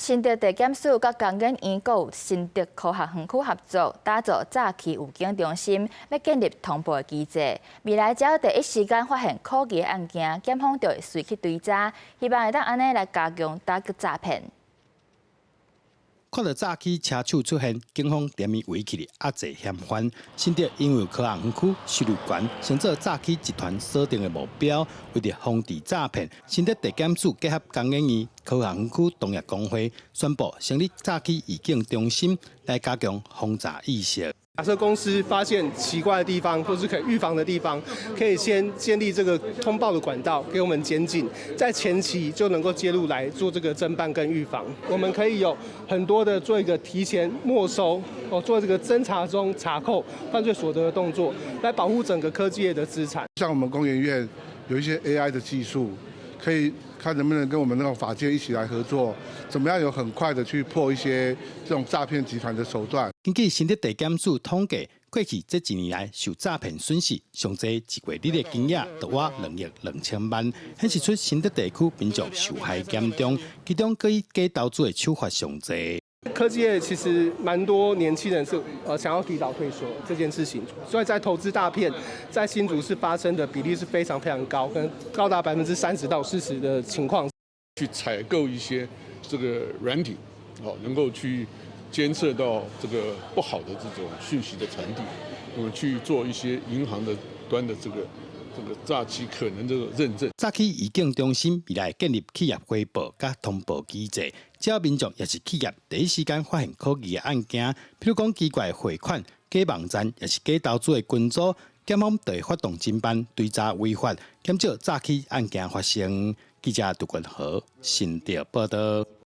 新竹地检署甲工研院有新竹科学园区合作，打造早期预警中心，要建立同步的机制。未来只要第一时间发现可疑的案件，检方就会随去追查，希望会当安尼来加强打击诈骗。 看到早起车手出现，警方连面围起的压制嫌犯。新竹因为科学园区收入悬，成做早起集团锁定的目标。为了防治诈骗，新竹地检署结合工研院科学园区农业工会，宣布成立早起预警中心，来加强防诈意识。 假设公司发现奇怪的地方，或是可以预防的地方，可以先建立这个通报的管道给我们检警，在前期就能够介入来做这个侦办跟预防。我们可以有很多的做一个提前没收做这个侦查中查扣犯罪所得的动作，来保护整个科技业的资产。像我们工研院有一些 AI 的技术，可以看能不能跟我们那个法界一起来合作，怎么样有很快的去破一些这种诈骗集团的手段。 根据新竹地检署统计，过去这一年来受诈骗损失，上济一月日的金额达我2亿2000万，显示出新竹地区民众受害严重，其中可以假投资的手法上济。 科技业其实蛮多年轻人是想要提早退休这件事情，所以在投资大片在新竹市发生的比例是非常高，可能高达30%到40%的情况。去采购一些这个软体，能够去监测到这个不好的这种讯息的传递，那么去做一些银行的端的这个诈欺可能这个认证。早起预警中心未来建立企业回报甲通报机制，只要民众也是企业第一时间发现可疑的案件，譬如讲奇怪的汇款、假网站，也是假投资的群组，检方就会发动侦办追查违法，减少早起案件发生。记者杜君豪，新竹报道。